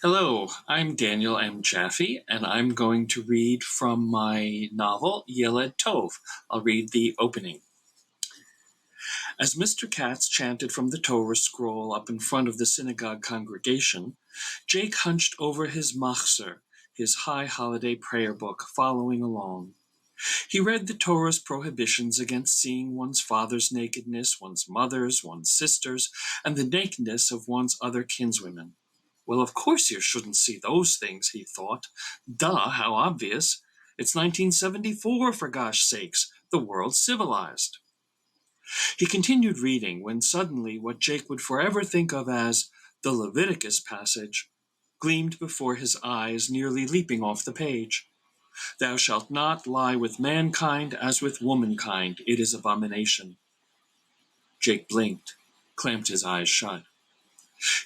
Hello, I'm Daniel M. Jaffe, and I'm going to read from my novel, Yeled Tov. I'll read the opening. As Mr. Katz chanted from the Torah scroll up in front of the synagogue congregation, Jake hunched over his machzor, his high holiday prayer book, following along. He read the Torah's prohibitions against seeing one's father's nakedness, one's mother's, one's sister's, and the nakedness of one's other kinswomen. Well, of course you shouldn't see those things, he thought. Duh, how obvious. It's 1974, for gosh sakes. The world's civilized. He continued reading when suddenly what Jake would forever think of as the Leviticus passage gleamed before his eyes, nearly leaping off the page. Thou shalt not lie with mankind as with womankind. It is abomination. Jake blinked, clamped his eyes shut.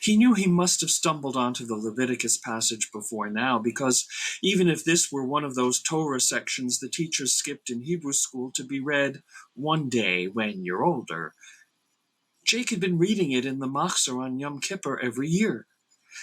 He knew he must have stumbled onto the Leviticus passage before now, because even if this were one of those Torah sections the teachers skipped in Hebrew school to be read one day when you're older, Jake had been reading it in the Machzor on Yom Kippur every year.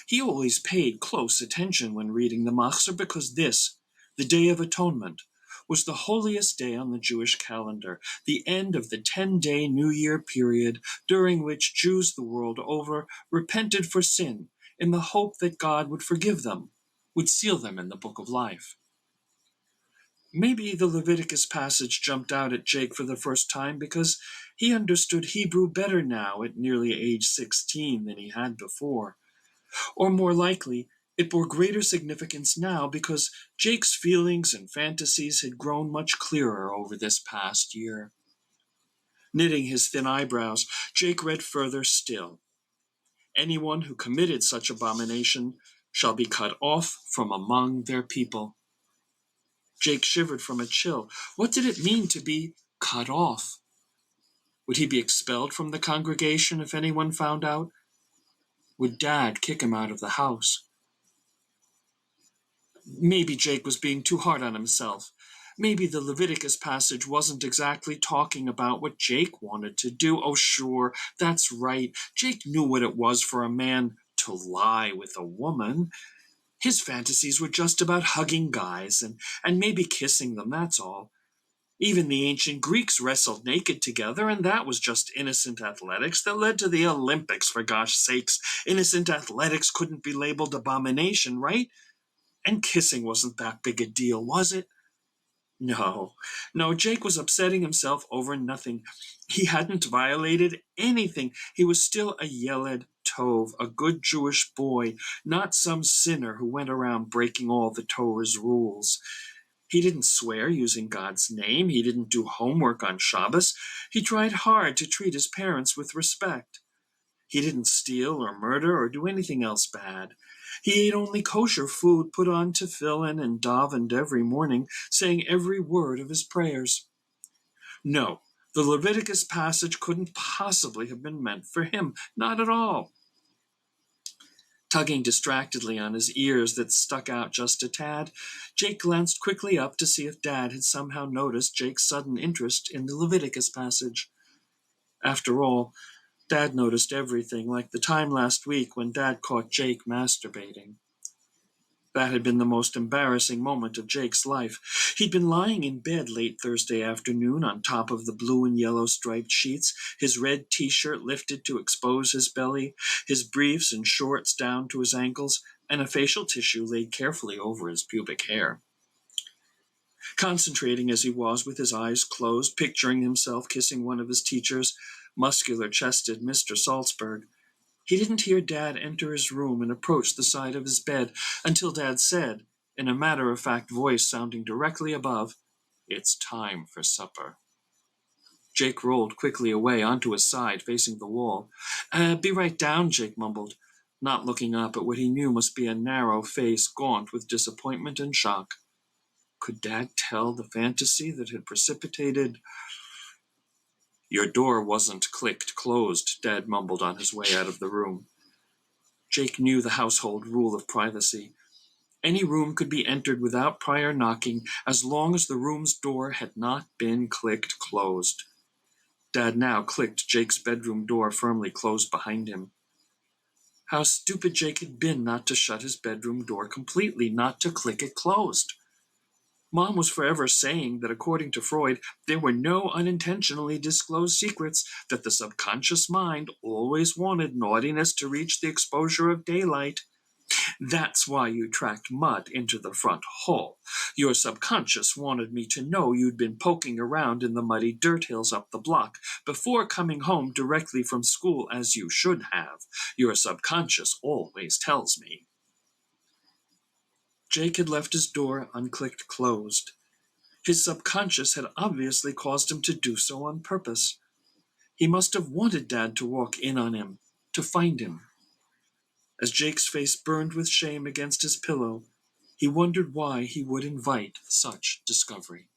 He always paid close attention when reading the Machzor because this, the Day of Atonement, was the holiest day on the Jewish calendar, the end of the 10-day New Year period during which Jews the world over repented for sin in the hope that God would forgive them, would seal them in the Book of Life. Maybe the Leviticus passage jumped out at Jake for the first time because he understood Hebrew better now at nearly age 16 than he had before. Or more likely, it bore greater significance now because Jake's feelings and fantasies had grown much clearer over this past year. Knitting his thin eyebrows, Jake read further still. Anyone who committed such abomination shall be cut off from among their people. Jake shivered from a chill. What did it mean to be cut off? Would he be expelled from the congregation if anyone found out? Would Dad kick him out of the house? Maybe Jake was being too hard on himself. Maybe the Leviticus passage wasn't exactly talking about what Jake wanted to do. Oh, sure, that's right. Jake knew what it was for a man to lie with a woman. His fantasies were just about hugging guys and maybe kissing them, that's all. Even the ancient Greeks wrestled naked together, and that was just innocent athletics that led to the Olympics, for gosh sakes. Innocent athletics couldn't be labeled abomination, right? And kissing wasn't that big a deal, was it? No, Jake was upsetting himself over nothing. He hadn't violated anything. He was still a Yeled Tov, a good Jewish boy, not some sinner who went around breaking all the Torah's rules. He didn't swear using God's name. He didn't do homework on Shabbos. He tried hard to treat his parents with respect. He didn't steal or murder or do anything else bad. He ate only kosher food, put on tefillin, and davened every morning, saying every word of his prayers. No, the Leviticus passage couldn't possibly have been meant for him. Not at all. Tugging distractedly on his ears that stuck out just a tad, Jake glanced quickly up to see if Dad had somehow noticed Jake's sudden interest in the Leviticus passage. After all, Dad noticed everything, like the time last week when Dad caught Jake masturbating. That had been the most embarrassing moment of Jake's life. He'd been lying in bed late Thursday afternoon on top of the blue and yellow striped sheets, his red t-shirt lifted to expose his belly, his briefs and shorts down to his ankles, and a facial tissue laid carefully over his pubic hair. Concentrating as he was with his eyes closed, picturing himself kissing one of his teachers, muscular-chested Mr. Salzberg, he didn't hear Dad enter his room and approach the side of his bed until Dad said, in a matter-of-fact voice sounding directly above, "It's time for supper." Jake rolled quickly away onto his side, facing the wall. Be right down," Jake mumbled, not looking up at what he knew must be a narrow face gaunt with disappointment and shock. Could Dad tell the fantasy that had precipitated... "Your door wasn't clicked closed," Dad mumbled on his way out of the room. Jake knew the household rule of privacy. Any room could be entered without prior knocking as long as the room's door had not been clicked closed. Dad now clicked Jake's bedroom door firmly closed behind him. How stupid Jake had been not to shut his bedroom door completely, not to click it closed. Mom was forever saying that according to Freud, there were no unintentionally disclosed secrets, that the subconscious mind always wanted naughtiness to reach the exposure of daylight. That's why you tracked mud into the front hall. Your subconscious wanted me to know you'd been poking around in the muddy dirt hills up the block before coming home directly from school as you should have. Your subconscious always tells me. Jake had left his door unclicked closed. His subconscious had obviously caused him to do so on purpose. He must have wanted Dad to walk in on him, to find him. As Jake's face burned with shame against his pillow, he wondered why he would invite such discovery.